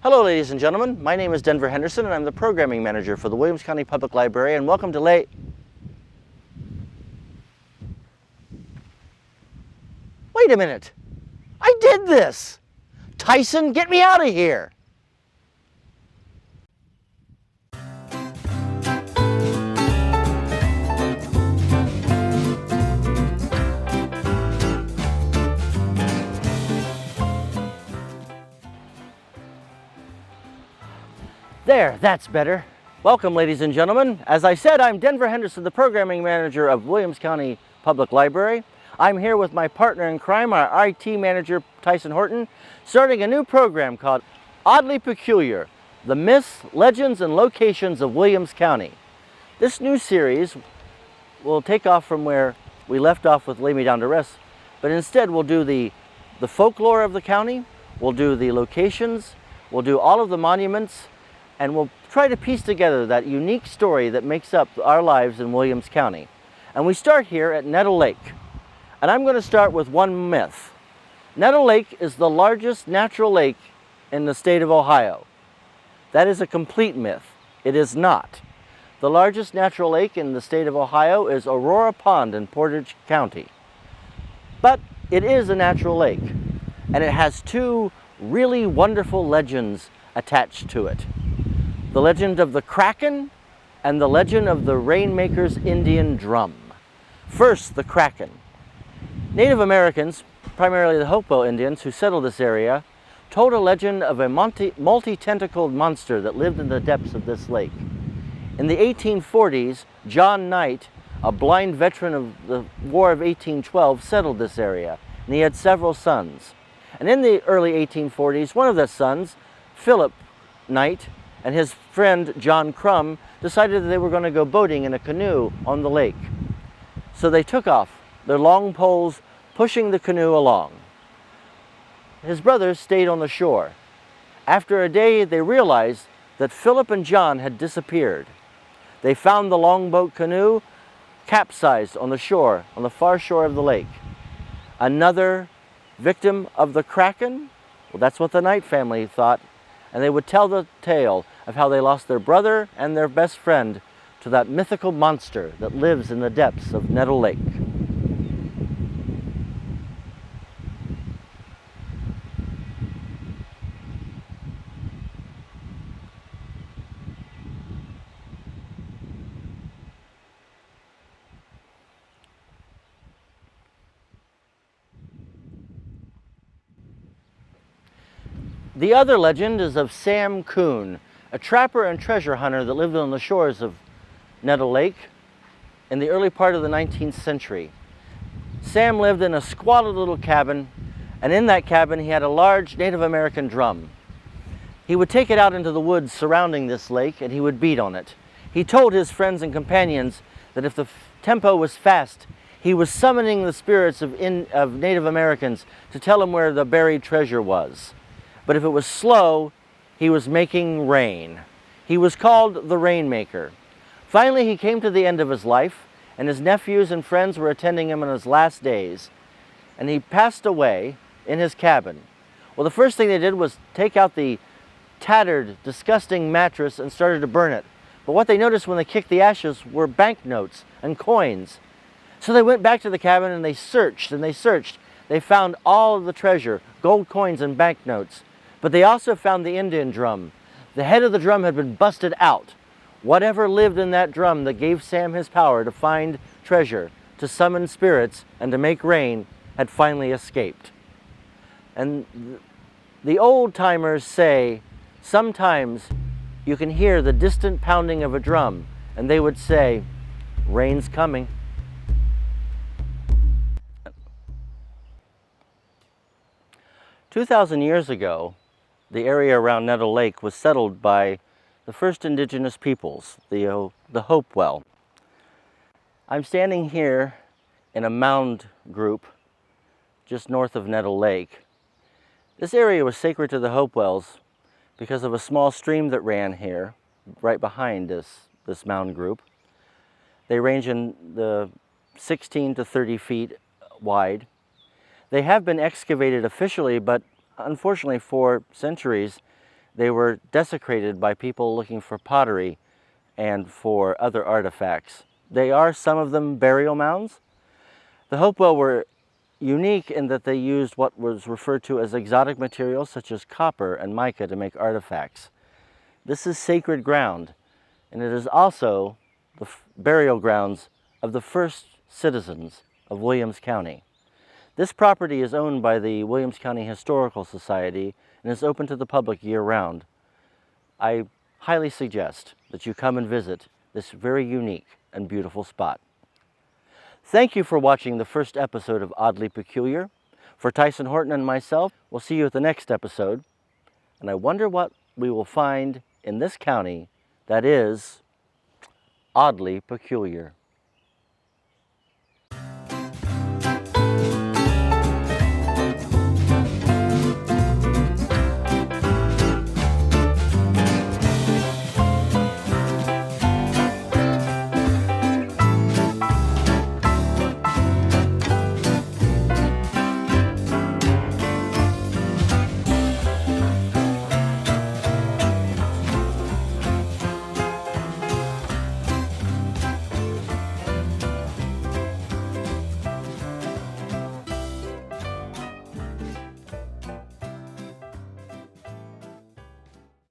Hello ladies and gentlemen, my name is Denver Henderson and I'm the Programming Manager for the Williams County Public Library, and welcome to Wait a minute! I did this! Tyson, get me out of here! There, that's better. Welcome, ladies and gentlemen. As I said, I'm Denver Henderson, the Programming Manager of Williams County Public Library. I'm here with my partner in crime, our IT Manager, Tyson Horton, starting a new program called Oddly Peculiar, The Myths, Legends, and Locations of Williams County. This new series will take off from where we left off with Lay Me Down to Rest, but instead we'll do the folklore of the county, we'll do the locations, we'll do all of the monuments, and we'll try to piece together that unique story that makes up our lives in Williams County. And we start here at Nettle Lake. And I'm going to start with one myth. Nettle Lake is the largest natural lake in the state of Ohio. That is a complete myth. It is not. The largest natural lake in the state of Ohio is Aurora Pond in Portage County. But it is a natural lake, and it has two really wonderful legends attached to it. The legend of the Kraken and the legend of the Rainmaker's Indian Drum. First, the Kraken. Native Americans, primarily the Hopewell Indians who settled this area, told a legend of a multi-tentacled monster that lived in the depths of this lake. In the 1840s, John Knight, a blind veteran of the War of 1812, settled this area, and he had several sons. And in the early 1840s, one of the sons, Philip Knight, and his friend John Crum decided that they were going to go boating in a canoe on the lake. So they took off, their long poles pushing the canoe along. His brothers stayed on the shore. After a day, they realized that Philip and John had disappeared. They found the longboat canoe capsized on the shore, on the far shore of the lake. Another victim of the Kraken? Well, that's what the Knight family thought. And they would tell the tale of how they lost their brother and their best friend to that mythical monster that lives in the depths of Nettle Lake. The other legend is of Sam Coon, a trapper and treasure hunter that lived on the shores of Nettle Lake in the early part of the 19th century. Sam lived in a squalid little cabin, and in that cabin he had a large Native American drum. He would take it out into the woods surrounding this lake and he would beat on it. He told his friends and companions that if the tempo was fast, he was summoning the spirits of Native Americans to tell them where the buried treasure was. But if it was slow, he was making rain. He was called the Rainmaker. Finally, he came to the end of his life, and his nephews and friends were attending him in his last days. And he passed away in his cabin. Well, the first thing they did was take out the tattered, disgusting mattress and started to burn it. But what they noticed when they kicked the ashes were banknotes and coins. So they went back to the cabin and they searched and they searched. They found all of the treasure, gold coins and banknotes. But they also found the Indian drum. The head of the drum had been busted out. Whatever lived in that drum that gave Sam his power to find treasure, to summon spirits, and to make rain had finally escaped. And the old timers say sometimes you can hear the distant pounding of a drum, and they would say, "Rain's coming." "2,000 years ago, the area around Nettle Lake was settled by the first indigenous peoples, the Hopewell. I'm standing here in a mound group just north of Nettle Lake. This area was sacred to the Hopewells because of a small stream that ran here right behind this mound group. They range in the 16 to 30 feet wide. They have been excavated officially, but unfortunately for centuries, They were desecrated by people looking for pottery and for other artifacts. They are, some of them, burial mounds. The Hopewell were unique in that they used what was referred to as exotic materials such as copper and mica to make artifacts. This is sacred ground, and it is also the burial grounds of the first citizens of Williams County. This property is owned by the Williams County Historical Society and is open to the public year-round. I highly suggest that you come and visit this very unique and beautiful spot. Thank you for watching the first episode of Oddly Peculiar. For Tyson Horton and myself, we'll see you at the next episode. And I wonder what we will find in this county that is oddly peculiar.